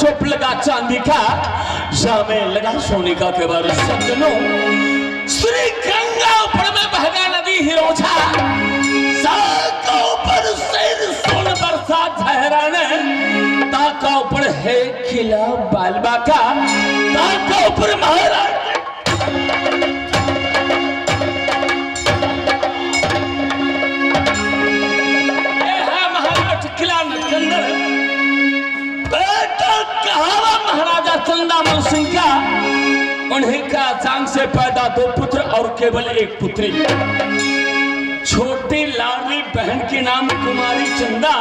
चुप लगा चांदी का, जामे लगा सोने का केवल सज्जनों। श्री गंगा ऊपर में बहगा नदी हिरोछा, साका ऊपर शेर सोन बरसा ठहराने, ताका ऊपर है किला बालबा का, ताका ऊपर महाराज महाराजा चंदामल सिंह का, उन्हीं का चांद से पैदा 2 पुत्र और केवल 1 पुत्री। छोटी लाडली बहन के नाम कुमारी चंदा,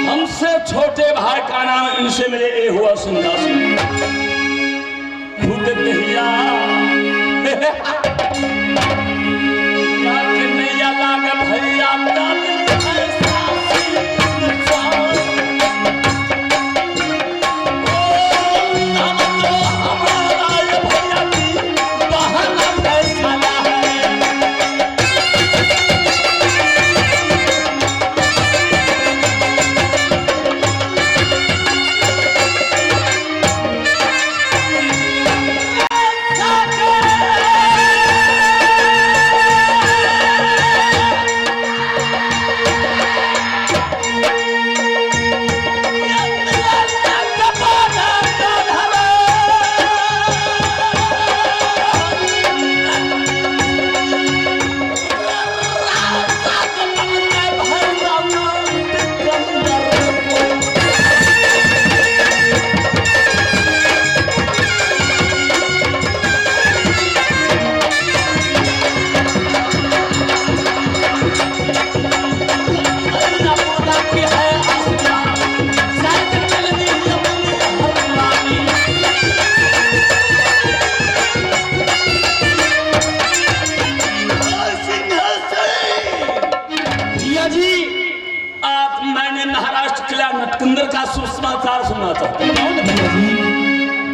हमसे छोटे भाई का नाम इनसे मिले ए हुआ सिंहासन। खुद नैया लाग भैया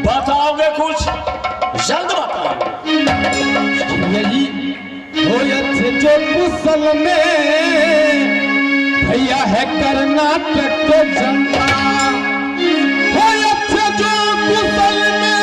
बताओगे कुछ? जल्द बताओ। जो कुशल में भैया है कर्नाटक को जनता, जो कुशल में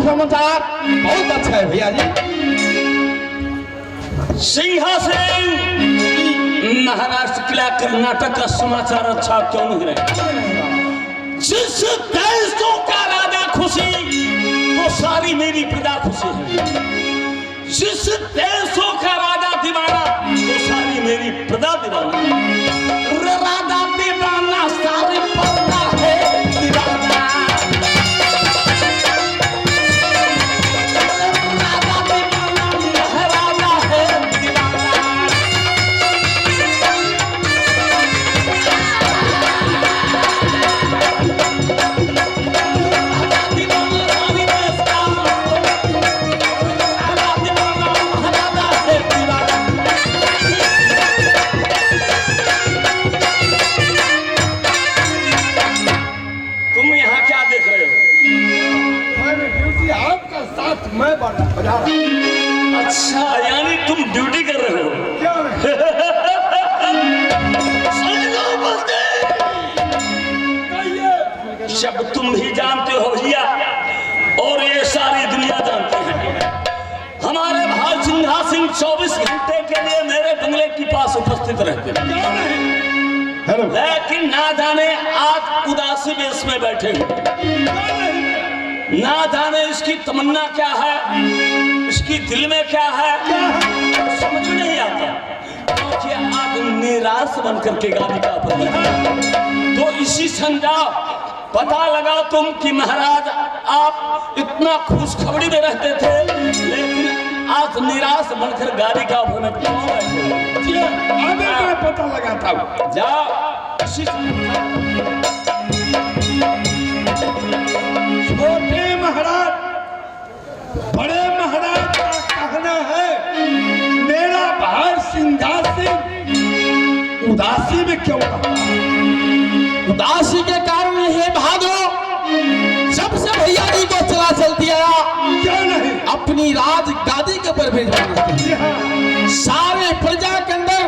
समाचार बहुत अच्छा है भैया जी। सिंहासन महाराष्ट्र किला कर्नाटक का समाचार अच्छा क्यों नहीं रहे? जिस देशों का राजा खुशी तो सारी मेरी प्रजा खुशी है, जिस देशों का राजा दीवाना तो सारी मेरी प्रजा दीवाना। राजा दीवाना सारी प्रजा है दीवाना। अच्छा, यानी तुम ड्यूटी कर रहे हो? क्या शब्द तुम भी जानते हो भैया, और ये सारी दुनिया जानती है। हमारे भाई सिंहा सिंह 24 घंटे के लिए मेरे बंगले के पास उपस्थित रहते हैं। हेलो। लेकिन ना जाने आज उदासी में इसमें बैठे हुए, ना जाने इसकी तमन्ना क्या है, इसकी दिल में क्या है, समझ में नहीं आता। क्योंकि आज निराश बन करके गाड़ी का तो इसी समझाओ, पता लगा तुम कि महाराज आप इतना खुशखबरी में रहते थे, लेकिन आज निराश बनकर गाड़ी का में क्यों बैठे? अबे मैं पता लगाता हूँ। जाओ इसी छोटे महाराज बड़े महाराज का कहना है मेरा भाई सिंहासन उदासी में क्यों रहता है? उदासी के कारण ये भागो, जब से भैया जी को चला चलती आया, क्यों नहीं? अपनी राज गादी के ऊपर भेजवा जी हाँ। सारे प्रजा के अंदर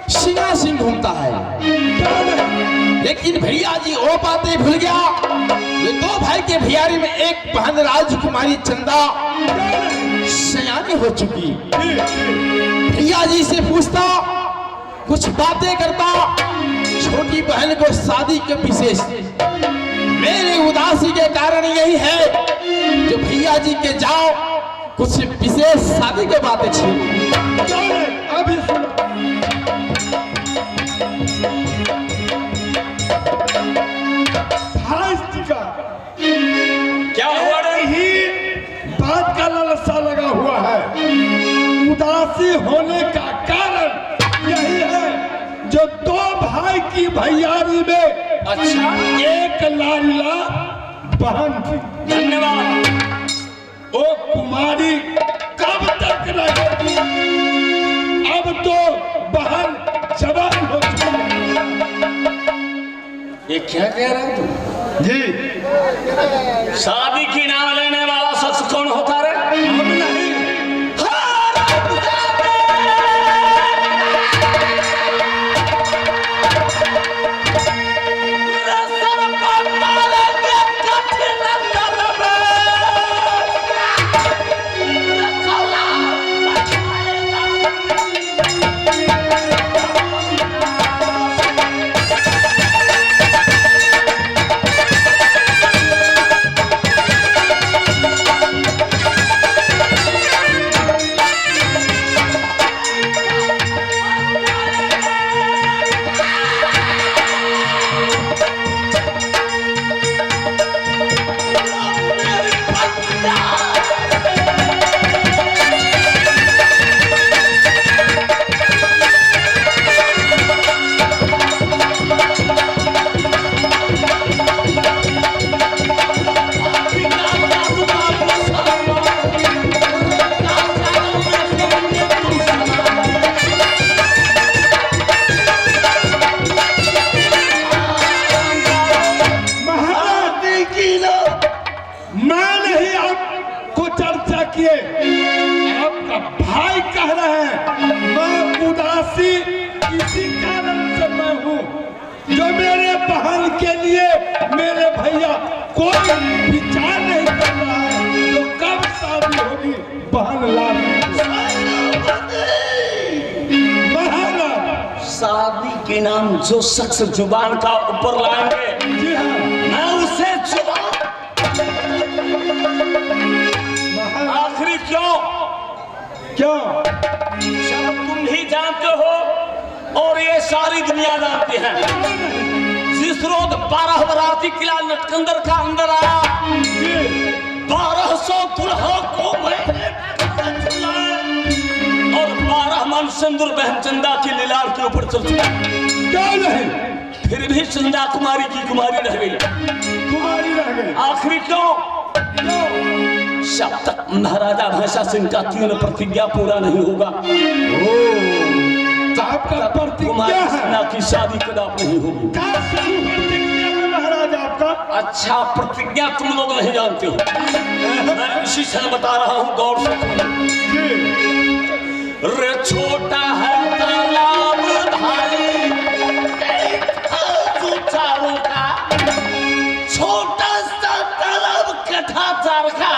सिंहासन घूमता है, क्यों नहीं? लेकिन भैया जी वो बातें भूल गया। ये दो भाई के भैयारी में एक बहन राजकुमारी चंदा सयानी हो चुकी, भैया जी से पूछता, कुछ बातें करता, छोटी बहन को शादी के विशेष मेरे उदासी के कारण यही है जो भैया जी के जाओ कुछ विशेष शादी के बातें छीन। अभी सुनो। क्या हुआ रे? ही बात का लालसा लगा हुआ है। उदासी होने का कारण यही है जो दो भाई की भैयारी में अच्छा एक लाडला बहन थी। धन्यवाद। वो कुमारी कब तक रहेगी? अब तो बहन जवान हो चुकी है। ये क्या कह रहा है तू? जी शादी की नाम लेने वाला शख्स कौन होता रे? हम नहीं। आपका भाई कह रहे हैं मैं उदासी इसी कारण से मैं हूँ जो मेरे बहन के लिए मेरे भैया कोई विचार नहीं कर रहा है। तो कब शादी होगी बहन लाल? शादी के नाम जो शख्स जुबान का ऊपर लाएंगे जी हाँ मैं उसे जुबान आखिरी क्यों सब तुम ही जानते हो और ये सारी दुनिया जानती है। जिस रोज 12 बराती किला नटकंदर का अंदर आया 1200 दुल्हा को मैंने और 12 मन सिंदूर बहन चंदा की लीलार के ऊपर चल चुका। क्यों नहीं? फिर भी चंदा कुमारी की कुमारी रह गई। कुमारी रह गई। आखिरी क्यों? जब तक महाराजा भैंसा सिंह का 3 प्रतिज्ञा पूरा नहीं होगा आपका प्रतिज्ञा कुमारी है सेना की शादी कदाप नहीं होगी। प्रतिज्ञा है महाराज आपका? अच्छा प्रतिज्ञा तुम लोग नहीं जानते हो मैं इसी से बता रहा हूँ गौर से रे छोटा है तालाब भाई चारों का छोटा सा तालाब कथा चरखा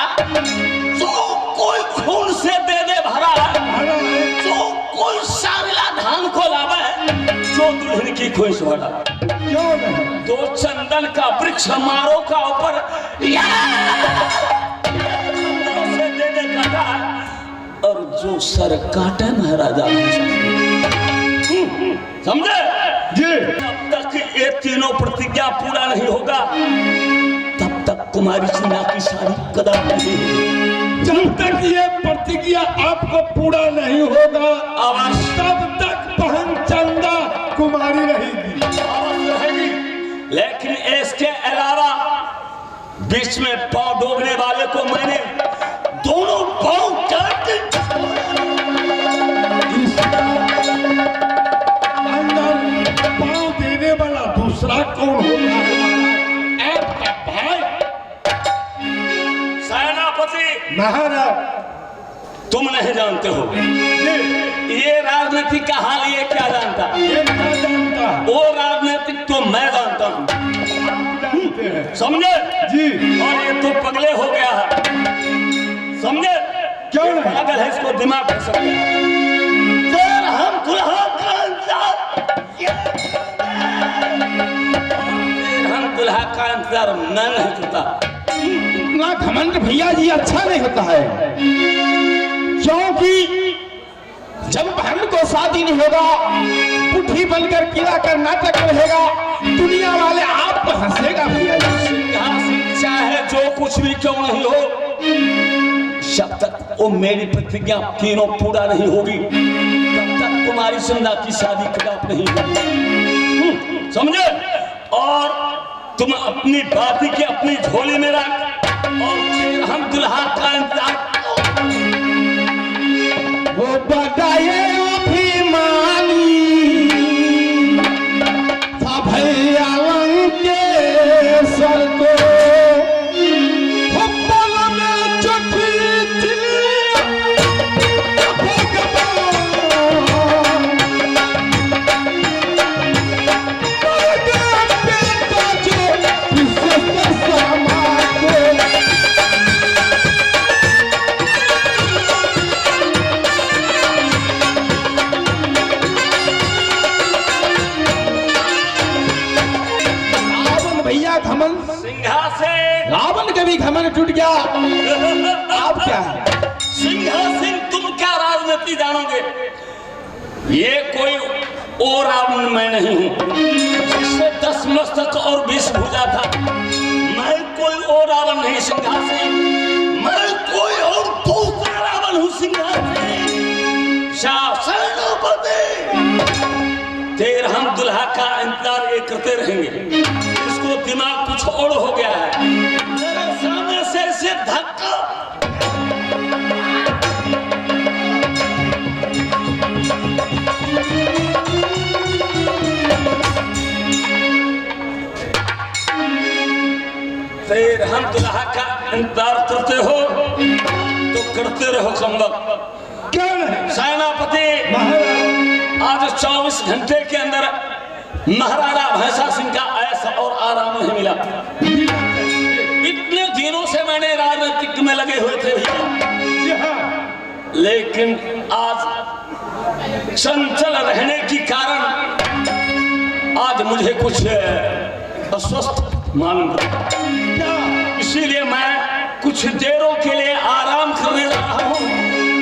जो कोई खून से दे दे भरा जो कोई सारिला धान को लावे जो दुल्हन की ख्वाहिश वाला, क्यों नहीं? दो चंदन का वृक्ष मारो का ऊपर से देने का था, और जो सर काटे महाराजा समझे जी। तब तक ये तीनों प्रतिज्ञा पूरा नहीं होगा, तब तक कुमारी सिन्हा की शादी कदम नहीं होगी। जब तक ये प्रतिज्ञा आपको पूरा नहीं होगा, अवश्य तब तक बहन चंदा कुमारी रहेगी। रहेगी। लेकिन इसके अलावा बीच में पांव डोबने वाले को मैंने दोनों पांव काट अंदर पांव देने वाला दूसरा कौन होता है? आपका भाई सेनापति महाराज। तुम नहीं जानते हो जी, ये राजनीति का हाल, ये क्या जानता, ये क्या जानता है? वो राजनीतिक तो मैं जानता हूँ, जानते हैं समझे जी। और ये तो पगले हो गया है, समझे क्यों नहीं? पागल है, इसको दिमाग है सकते फिर हम दुल्हा का इंतजार मैं नहीं करता। इतना घमंड भैया जी अच्छा नहीं होता है, क्योंकि जब बहन को शादी नहीं होगा, पुट्ठी बनकर किला कर नाटक रहेगा, दुनिया वाले आप पर हंसेगा भैया जी। सिंहासन चाहे जो कुछ भी क्यों नहीं हो, जब तक वो मेरी प्रतिज्ञा तीनों पूरा नहीं होगी, तब तक तुम्हारी सिन्हा की शादी कदाप नहीं होगी, समझे? और तुम अपनी बाती के अपनी झोली में रख, और फिर हम दुल्हा का इंतजार। वो बड़ाए अभिमानी था भैया लंकेश्वर को, वो पल में चुकी थी भगवान, बेटा जो इससे समाज को घमन, सिंहासन रावण का भी घमन टूट गया। आप क्या है? सिंहासन, तुम क्या राजनीति जानोगे? ये कोई और रावण मैं नहीं हूं जिससे 10 मस्तक और 20 भुजा था। मैं कोई और रावण नहीं सिंहासन, मैं कोई और दूसरा रावण हूं सिंहासन। सेनापति, देर हम दुल्हा का इंतजार ये करते रहेंगे। इसको दिमाग कुछ और हो गया है, मेरे सामने से धक्का। फिर हम दुल्हा का इंतजार करते हो तो करते रहो संभव। क्यों नहीं? सेनापति, महाराज, आज 24 घंटे के अंदर महाराजा भैंसा सिंह का ऐसा और आराम नहीं मिला। इतने दिनों से मैंने राजनीतिक में लगे हुए थे जी हाँ, लेकिन आज चंचल रहने के कारण आज मुझे कुछ अस्वस्थ मालूम पड़ा। इसीलिए मैं कुछ देरों के लिए आराम करने लगा हूँ।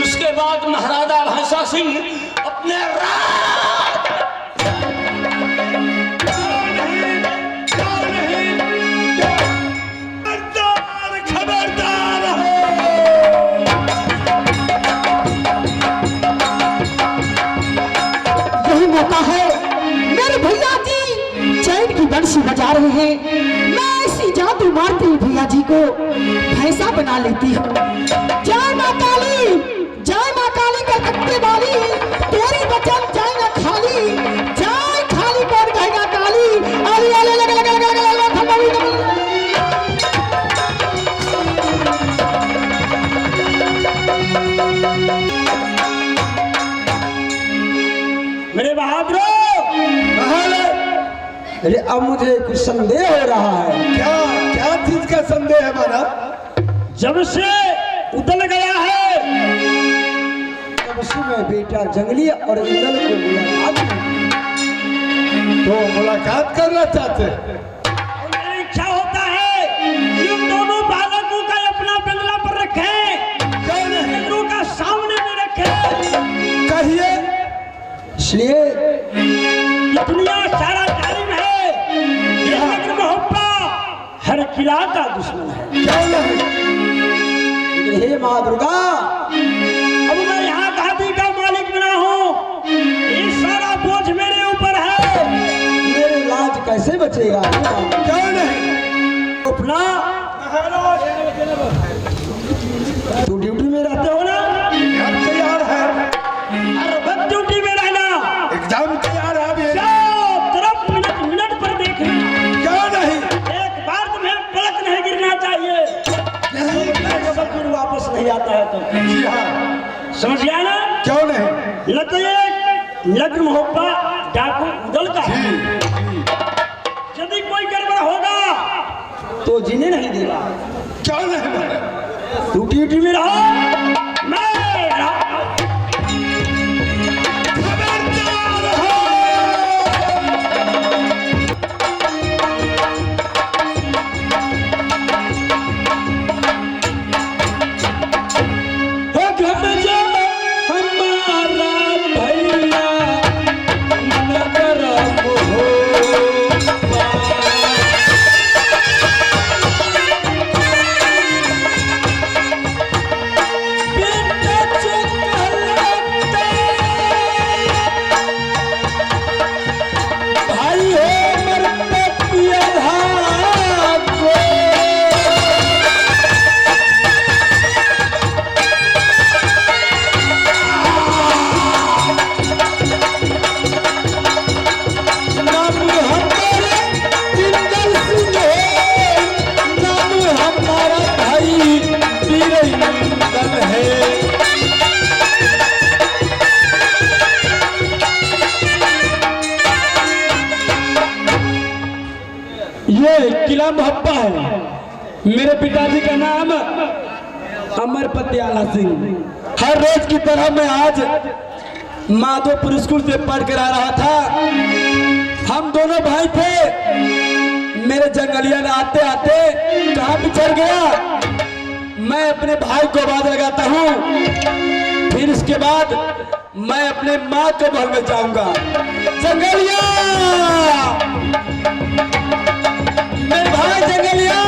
उसके बाद महाराजा भैंसा सिंह अपने बंसी बजा रहे हैं, मैं ऐसी जादू मारती हूँ भैया जी को भैंसा बना लेती हूँ। जय माँ काली, जय माँ काली कलकत्ते वाली, तेरी बचन जाए ना खाली, जाए खाली कौन कहेगा काली। अरे अरे लगे लगे लगे लगे मेरे बहादुर, अरे अब मुझे कुछ संदेह हो रहा है। क्या क्या चीज का संदेह है महाराज? जब से उदल गया है तब से मैं बेटा जंगली और इंदल को मुलाकात तो मुलाकात करना चाहते हैं। और मेरी इच्छा होता है इन दोनों बालकों का अपना बंगला पर रखें, बंगलों का सामने में रखें। कहिए। इसलिए दुनिया सारा जालिम है, ये नगर मोहब्बा हर किला का दुश्मन है। क्यों नहीं? लेकिन हे माँ दुर्गा, अब मैं यहाँ घाटी का मालिक बना हूँ, ये सारा बोझ मेरे ऊपर है। मेरे लाज कैसे बचेगा? क्यों नहीं? अपना तू ड्यूटी में रहते हो ना, एग्जाम तैयार है। हर वक्त ड्यूटी में रहना। एग्जाम तैयार है अभी। सब तरफ मिनट मिनट पर देखना। क्यों नहीं? एक बार तुम्हें पलक नहीं गिरना चाहिए। सब फिर वापस नहीं आता है तो जी हाँ। समझ गया ना? क्यों नहीं? न तो ये नगर मोहब्बा डाकू उदल का है। यदि कोई गड़बड़ होगा तो जीने नहीं देगा। क्यों नहीं? तू ड्यूटी में रहो, मैं रहा। खबरदार हो। ये किला मोहब्बा है। मेरे पिताजी का नाम अमर पतियाला सिंह। हर रोज की तरह मैं आज माधोपुर स्कूल से पढ़ कर आ रहा था। हम दोनों भाई थे। मेरे जंगलिया ने आते आते कहाँ बिछड़ गया। मैं अपने भाई को आवाज लगाता हूँ, फिर इसके बाद मैं अपने माँ के महल में जाऊंगा। जंगलिया, मेरे भाई जंगलिया।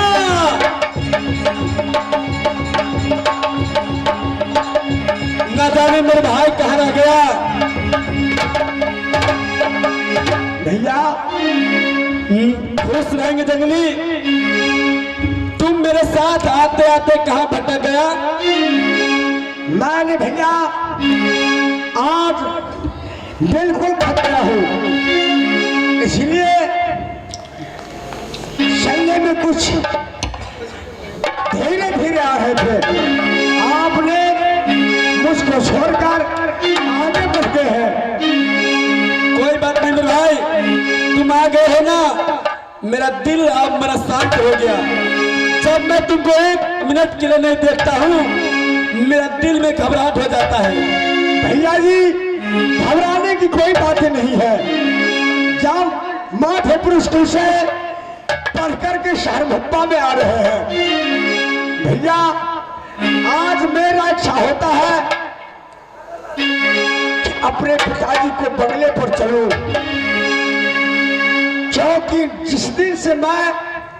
न जाने मेरे भाई कहाँ रह गया। भैया खुश रहेंगे जंगली। तुम मेरे साथ आते आते कहाँ भटक गया? मैंने भैया आज बिल्कुल भटका हूँ, इसलिए चलने में कुछ धीरे धीरे आ रहे थे। आपने मुझको छोड़कर आगे बढ़ गए हैं। कोई बात नहीं मेरे भाई, तुम आ गए हो ना, मेरा दिल अब मेरा शांत हो गया। जब मैं तुमको एक मिनट के लिए नहीं देखता हूँ, मेरा दिल में घबराहट हो जाता है। भैया जी, घबराने की कोई बात नहीं है। जब माधोपुर स्कूल से पढ़ करके शहर भप्पा में आ रहे हैं, भैया आज मेरा इच्छा होता है कि अपने पिताजी को बंगले पर चलूं, क्योंकि जिस दिन से मैं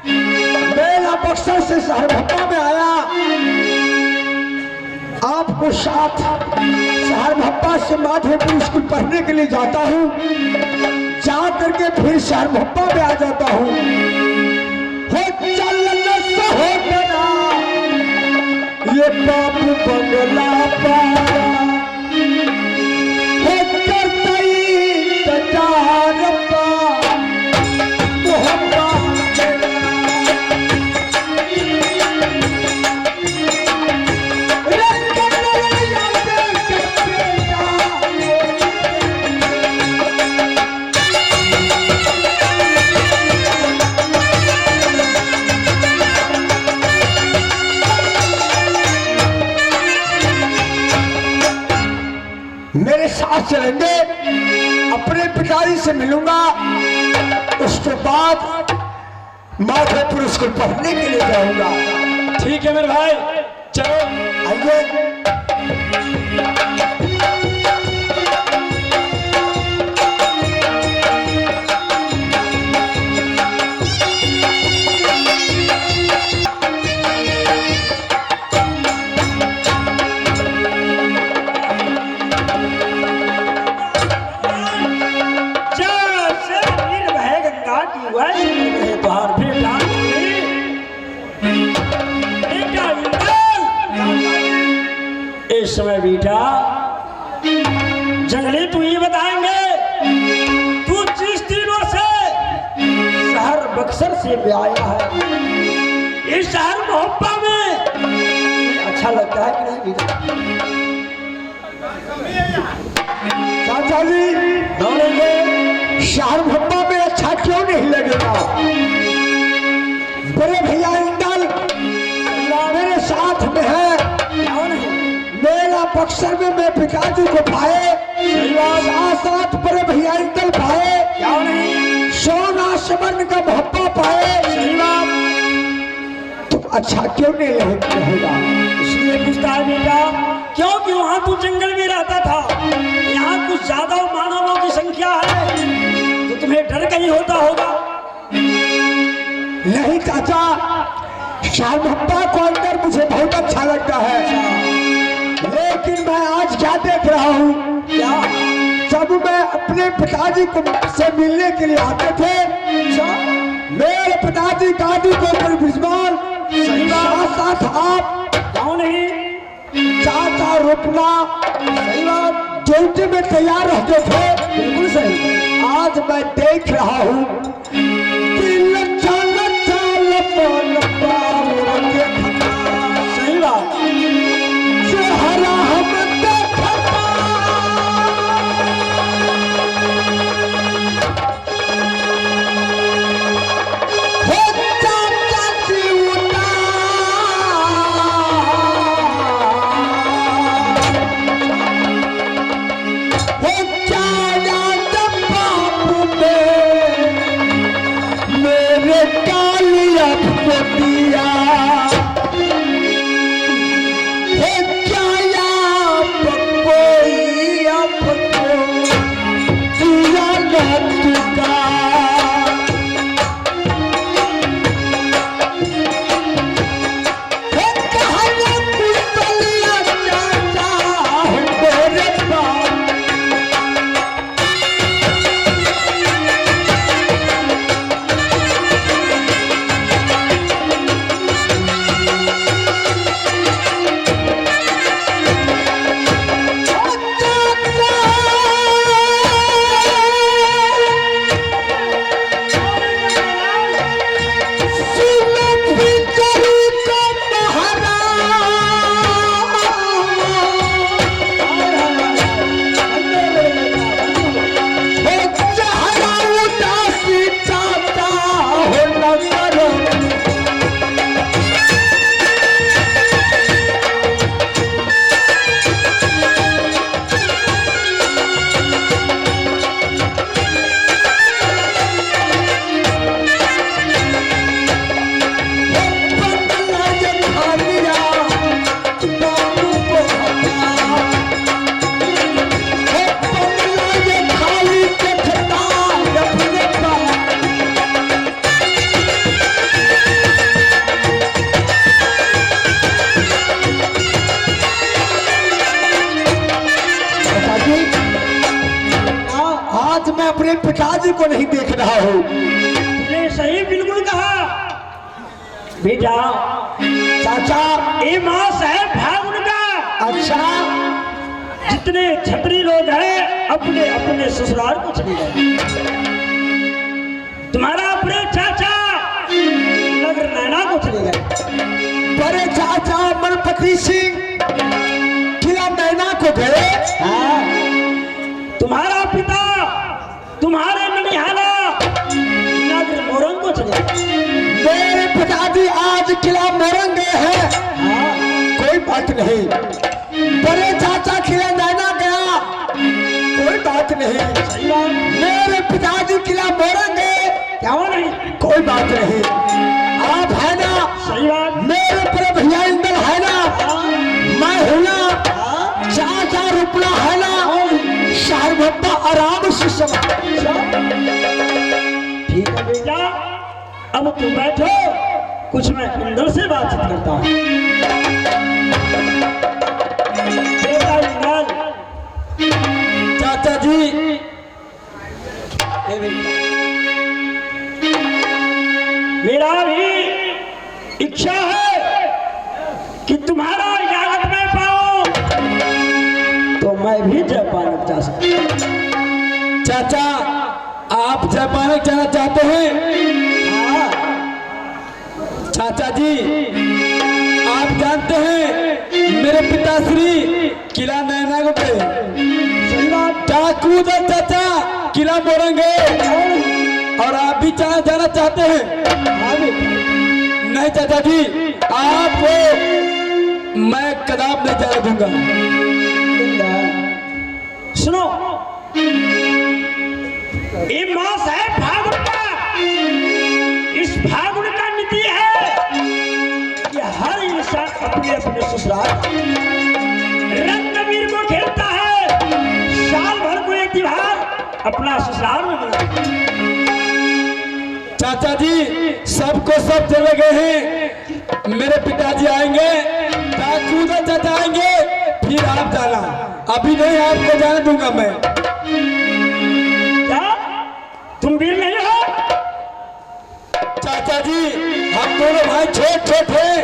मेला बक्सर से शहर भप्पा में आया, आपको साथ शहर भप्पा से माधोपुर स्कूल पढ़ने के लिए जाता हूँ, जा करके फिर शहर भप्पा में आ जाता हूँ। हो चलना हो गया ये बाबू बंगला पारा, हो करतई तजार पा मोहब्बा मेरे साथ चलेंगे, अपने पिताजी से मिलूंगा, आज माधोपुर स्कूल पढ़ने के लिए जाऊंगा। ठीक है मेरे भाई, चलो। आइए। इस समय बेटा जंगली तू ये बताएंगे, तू जिस दिनों से शहर बक्सर से भी आया है, इस शहर मोहब्बा में अच्छा लगता है कि नहीं बेटा? चाचा जी दौड़ेंगे शहर मोहब्बा में अच्छा क्यों नहीं लगेगा? बड़े भैया इंदल मेरे साथ में है। मेला बक्सर में मैं पिताजी को पाए, साथ साथ बड़े भैया इंदल पाए, सोना समन का मोहब्बा पाए, तो अच्छा क्यों नहीं रहेगा? इसलिए पूछता है बेटा, क्योंकि वहां तू जंगल में रहता था, यहाँ कुछ ज्यादा मानवों की संख्या है, तो तुम्हें डर कहीं होता होगा। नहीं चाचा, शहर मोहब्बा को अंदर मुझे बहुत अच्छा लगता है, लेकिन मैं आज क्या देख रहा हूँ, क्या जब मैं अपने पिताजी को से मिलने के लिए आते थे, मेरे पिताजी गाड़ी को ऊपर बिजमान, साथ साथ आप क्यों नहीं चाचा रुकना ड्यूटी में तैयार रहते थे। बिल्कुल सही। आज मैं देख रहा हूँ कि लच्छा लच्छा लपा लपा सही बात, चेहरा हम देखा हो चाचा जी हो क्या याद बापू मेरे कालिया दिया अपने पिताजी को नहीं देख रहा हूँ। तुमने सही बिल्कुल कहा बेटा। चाचा ये मास है भाग उनका। अच्छा, जितने छतरी लोग हैं अपने अपने ससुराल को चले गए। तुम्हारा अपने चाचा नगर नैना को चले गए। बड़े चाचा मनपति सिंह किला नैना को गए। हाँ। तुम्हारा पिता तुम्हारे ननिहाला नगर मोरंग को चले गए। मेरे पिताजी आज किला मोरंग गए हैं। हाँ। कोई बात नहीं। बड़े चाचा किला नैना गया, कोई बात नहीं। मेरे पिताजी किला मोरंग गए, क्या नहीं? कोई बात नहीं, आप है ना, सही बात। मेरे पर भैया इंदल है ना, मैं हूं ना, चाचा रुपना है ना, शाह भट्टा आराम से सब। ठीक है बेटा, अब तुम बैठो, कुछ मैं इंदल से बातचीत करता हूँ। बेटा इंदल, चाचा जी, मेरा भी इच्छा है कि तुम्हारा इजाजत मैं पाऊं तो मैं भी जापान जा सकता। चाचा आप जापान जाना चाहते हैं? हाँ, चाचा जी आप जानते हैं मेरे पिताश्री किला नैना पे सही बात। डाकू दल चाचा किला मोड़ेंगे, और आप भी जाना चाहते हैं? हाँ बेटा, नहीं चाचा जी, आपको मैं कदाप नहीं जाने दूंगा। सुनो, ये मास है फागुन का, इस फागुन का नीति है कि हर इंसान अपने अपने ससुराल रंग अबीर को खेलता है, साल भर को एक त्योहार अपना ससुराल में मनाता है। चाचा जी सबको सब चले गए हैं, मेरे पिताजी आएंगे, डाकू दल चाचा आएंगे, फिर आप जाना। अभी नहीं आपको जाने दूंगा मैं। क्या तुम वीर नहीं हो? चाचा जी हम दोनों भाई छोट छोट हैं,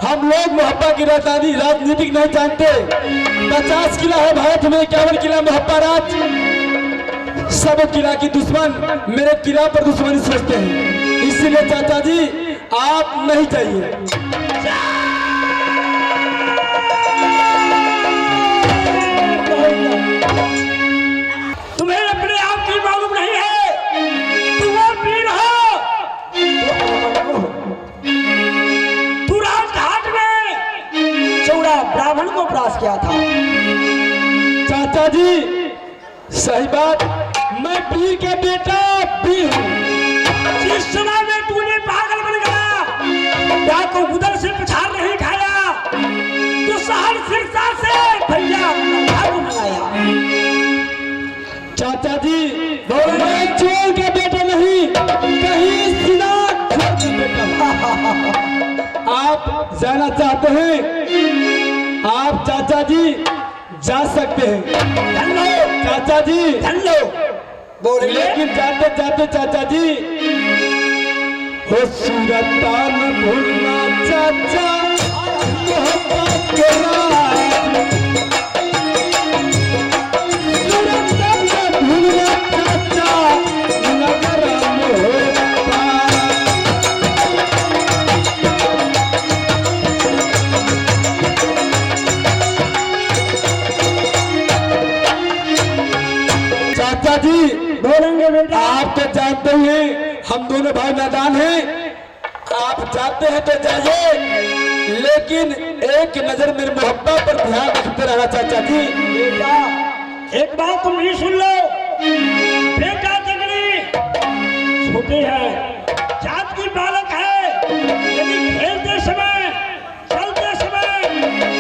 हम लोग मोहब्बा की राजनीतिक नहीं जानते। 50 किला है भारत में, 51 किला मोहब्बा राज, सब किला की दुश्मन मेरे किला पर दुश्मनी सोचते हैं, इसलिए चाचा जी आप नहीं चाहिए। तुम्हें अपने आप की मालूम नहीं है, तुम वो वीर हो, तू राजघाट में चौड़ा ब्राह्मण को परास्त किया था। चाचा जी सही बात, मैं पीर के बेटा पीर हूँ। जिस समय में तूने पागल बन गया, डाकू उधर से पिछाड़ नहीं खाया, तो शहर सिरसा से भैया भागू मंगाया। चाचा जी मैं चोर का बेटा नहीं, कहीं सीधा चोर का बेटा हूं। आप जाना चाहते हैं? आप चाचा जी जा सकते हैं। धन लो, चाचा जी धन लो, बोले लेकिन जाते जाते चाचा जी हो सूरत न भूलना चाचा, मोहब्बत के राज। सूरत न भूलना चाचा, नगर मोहब्बत। चाचा जी बोलेंगे बेटा। आप तो जानते हैं हम दोनों भाई नादान हैं, आप जाते हैं तो जाइए, लेकिन एक नजर मेरे मोहब्बत पर ध्यान रखते रहना चाचा जी। बेटा एक बात तुम भी सुन लो, बेटा जगली छोटी है, जात की बालक है, यदि खेलते समय, चलते समय,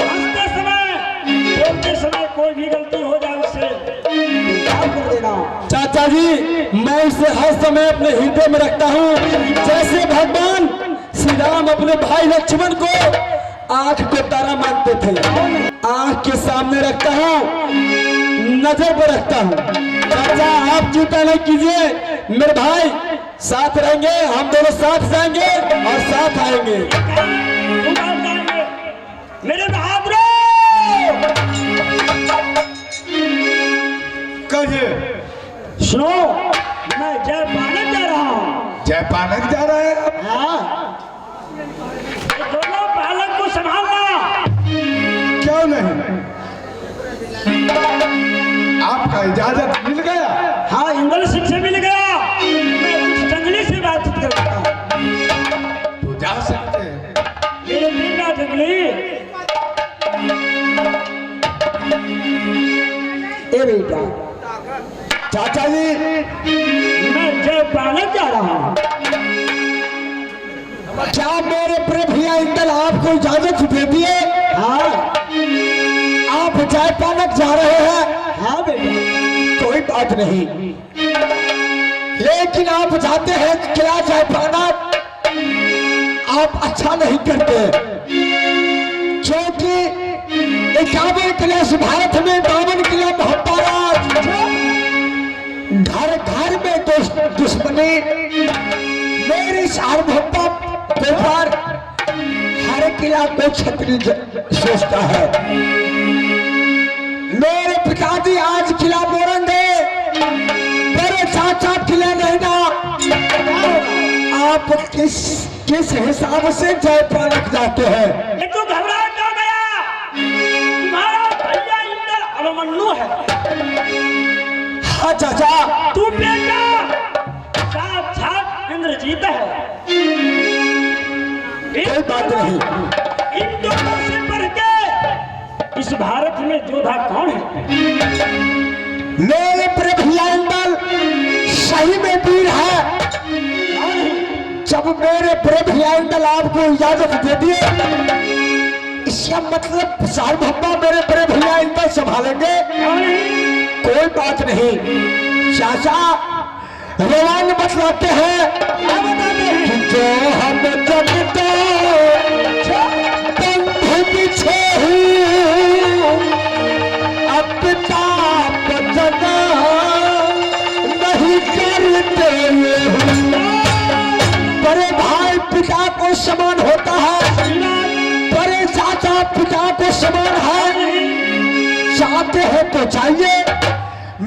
हंसते समय, बोलते समय कोई भी गलती हो जाए उससे माफ कर देना। चाचा जी मैं उसे हर समय अपने हृदय में रखता हूँ, जैसे भगवान श्री राम अपने भाई लक्ष्मण को आंख को तारा मानते थे, आंख के सामने रखता हूँ, नजर पर रखता हूँ। चाचा आप चिंता नहीं कीजिए, मेरे भाई साथ रहेंगे, हम दोनों साथ जाएंगे और साथ आएंगे। तुम आप जाएंगे मेरे बहादुर। कहिए, सुनो, मैं जयपानक जा रहा हूँ। जयपानक जा रहे हैं आप? हाँ, ये दोनों बालक को संभालना। क्यों नहीं? आपका इजाजत मिल गया? हाँ, इंदल सिंह से मिल गया, मैं कुछ जंगली से बातचीत कर रहा हूँ। तो जा सकते हैं। मेरे बेटा जंगली, ए बेटा, चाचा जी मैं जय जयपालक जा रहा हूँ। क्या मेरे प्रिय भैया इंदल आपको इजाजत दे दिए? हाँ आप जयपालक जा रहे हैं? हाँ बेटा। कोई बात नहीं, लेकिन आप जाते हैं किला जयपालक, आप अच्छा नहीं करते, क्योंकि 51 किले इस भारत में, 52 किले मोहब्बत, घर घर में दुश्मनी, मेरी सार्वभौमत्व के ऊपर हर किला को छतरी सोचता है। मेरे पिताजी आज किला मोड़ेंगे, मेरे चाचा किला नहीं ना। आप किस हिसाब से जयपालक जाते हैं? ये तो घबरा क्यों गया? तुम्हारा भैया इंदल अभिमन्यु है। हाँ चाचा। तू बेटा साक्षात इंद्रजीत है। कोई बात नहीं। इन दोनों से बढ़ के इस भारत में योद्धा कौन है? मेरे प्रिय भैया इंदल सही में वीर है। जब मेरे प्रिय भैया इंदल आपको इजाजत दे दिए, इसका मतलब सार्वभौमा मेरे प्रिय भैया इंदल संभालेंगे। कोई बात नहीं चाचा, रवान बतलाते हैं कि जो हम जगते बंधु पीछे अपना जना नहीं करते। बड़े भाई पिता को समान होता है, बड़े चाचा पिता को समान है। चाहते हैं तो चाहिए,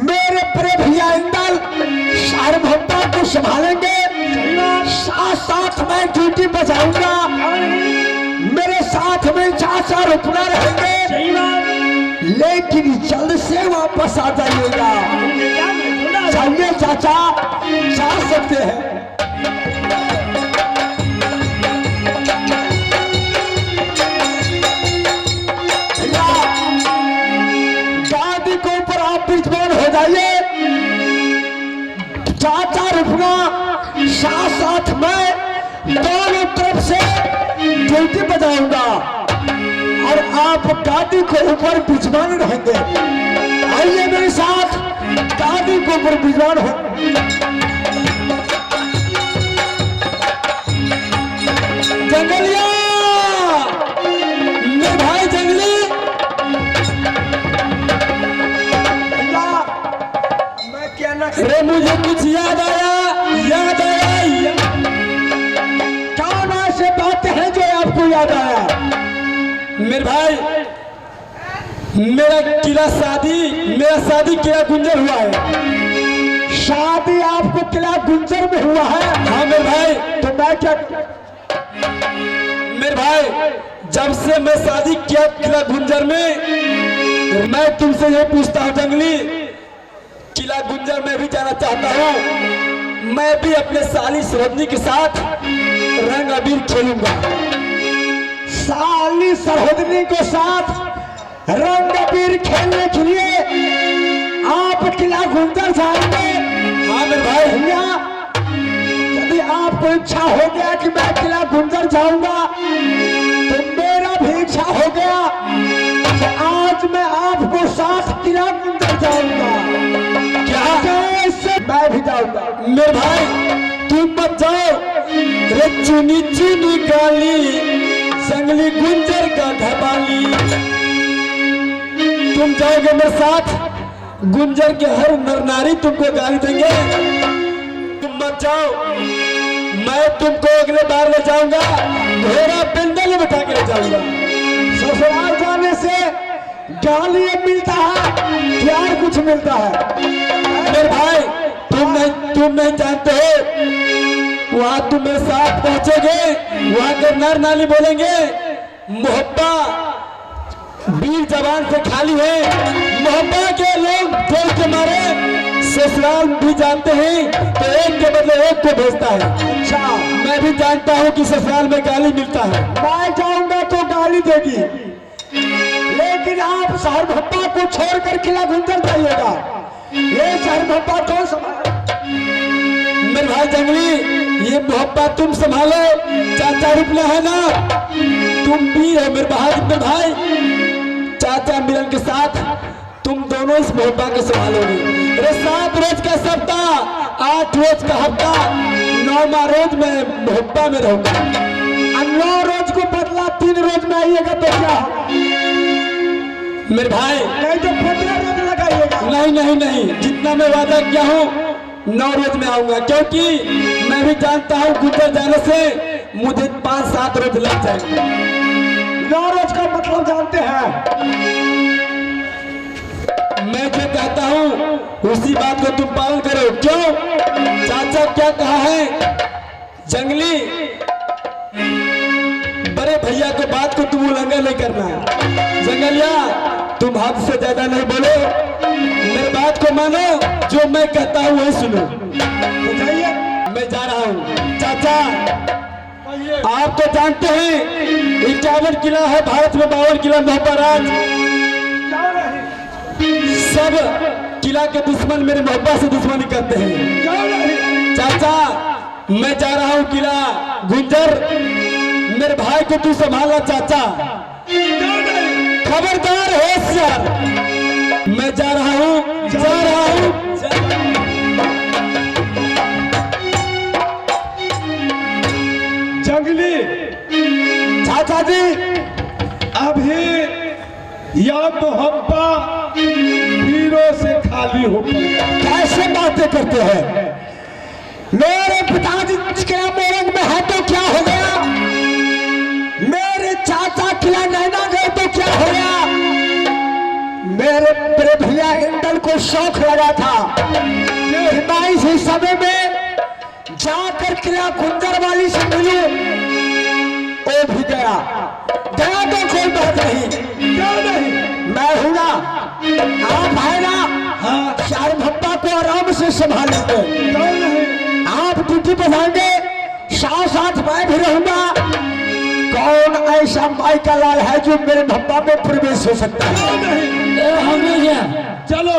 मेरे प्रिय भैया इंदल सार्वभौमता को संभालेंगे, साथ साथ मैं ड्यूटी बजाऊंगा, मेरे साथ में चाचा रुकना रहेंगे, लेकिन जल्द से वापस आ जाइएगा। चाहिए चाचा, जा सकते हैं। गाड़ी के ऊपर आप विद्वान हो जाइए, चाचा रुकना, साथ साथ मैं दोनों तरफ से ड्यूटी बजाऊंगा और आप गाड़ी के ऊपर विद्वान रहेंगे। आइए मेरे साथ गाड़ी के ऊपर विद्वान हो। जंगलिया, मेरे भाई जंगली, अरे मुझे कुछ याद आया। कौन ऐसे बातें हैं जो आपको याद आया? मेरे भाई, मेरा शादी किला गुंजर हुआ है। शादी आपको किला गुंजर में हुआ है? हाँ मेरे भाई। तो मैं क्या? मेरे भाई, जब से मैं शादी किया किला गुंजर में, मैं तुमसे ये पूछता हूँ जंगली, किला गुंजर में भी जाना चाहता हूँ। मैं भी अपने साली सरहदनी के साथ रंग अबीर खेलूंगा। साली सरहदनी के साथ रंग अबीर खेलने के लिए आप किला गुंजर जाएंगे? हाँ मेरे भाई। भैया, यदि आपको इच्छा हो गया कि मैं किला गुंजर जाऊंगा, तो मेरा भी इच्छा हो गया कि आज मैं आपको साथ किला गुंजर जाऊंगा। क्या? कैसे? मैं भी जाऊंगा। मेरे भाई, तुम मत जाओ। रे चुनी चुनी गाली, जंगली गुंजर का धबाली। तुम जाओगे मेरे साथ, गुंजर के हर नर नारी तुमको गाली देंगे। तुम मत जाओ, मैं तुमको अगले बार ले जाऊंगा, घोड़ा पिंडल में बैठा के ले जाऊंगा। ससुराल जाने से गाली मिलता है, प्यार कुछ मिलता है। मेरे भाई, तुम नहीं जानते हो, वहां तुम मेरे साथ पहुंचोगे, वहां के नर नाली बोलेंगे मोहब्बा वीर जवान से खाली है। मोहब्बा के लोग दिल के मारे ससुराल भी जानते हैं, तो एक के बदले एक को भेजता है। अच्छा, मैं भी जानता हूँ कि ससुराल में गाली मिलता है। मैं जाऊंगा तो गाली देगी, लेकिन आप सार्वभौमा को छोड़कर किला गुंजर जाइएगा। ये सार्वभौमा कौन संभाल? मेरे भाई जंगली, ये मोहब्बत तुम संभालो, चाचा रुपना है ना, तुम भी हो मेरे बहादुर भाई। चाचा मिलन के साथ तुम दोनों इस मोहब्बत को संभालोगे। अरे 7 रोज का सप्ताह, 8 रोज का हफ्ता, 9वां रोज मैं मोहब्बत में रहूंगा। 9 रोज को बदला 3 रोज में आइएगा तो क्या होगा? मेरे भाई नहीं तो 15 रोज लगाइएगा। नहीं नहीं नहीं, जितना मैं वादा किया हूँ 9 रोज में आऊंगा, क्योंकि मैं भी जानता हूँ गुजर जाने से मुझे 5-7 रोज लग जाएंगे। 9 रोज का मतलब जानते हैं? मैं जो कहता हूँ उसी बात को तुम पालन करो। क्यों? चाचा क्या कहा है जंगली, बड़े भैया को बात को तुम उल्लंघन नहीं करना। जंगलिया तुम हद से ज्यादा नहीं बोलो, मेरी बात को मानो, जो मैं कहता हूँ वही सुनो। तो जाइए। मैं जा रहा हूँ। चाचा आप तो जानते हैं 51 किला है भारत में, 52 किला महाराज, जाओ नहीं। सब किला के दुश्मन मेरे मोहब्बत से दुश्मनी करते हैं। जाओ नहीं। चाचा मैं जा रहा हूँ किला गुंजर, मेरे भाई को तू संभालना चाचा, जाओ नहीं। खबरदार होशियार। मैं जा रहा हूँ, जा रहा हूँ। जंगली चाचा जी अभी यह मोहब्बत हीरो से खाली हो गया। कैसे बातें करते हैं? मेरे पिताजी के मोरंग में है तो क्या हो गया? मेरे चाचा किला नैना गए तो क्या हो गया? मेरे बड़े भैया इंदल को शौक लगा था कि मैं इसी समय में जाकर किला कुंदर वाली से मिलूं, वो भी गया तो कोई बात नहीं। जाओ नहीं। मैं हूं ना, आप है ना, हाँ। चार भप्पा को आराम से संभालेंगे। जाओ नहीं। आप ड्यूटी पर जाएंगे, साथ साथ मैं भी रहूंगा। कौन ऐसा माई का लाल है जो मेरे भप्पा में प्रवेश हो सकता है? जाओ नहीं। हमें चलो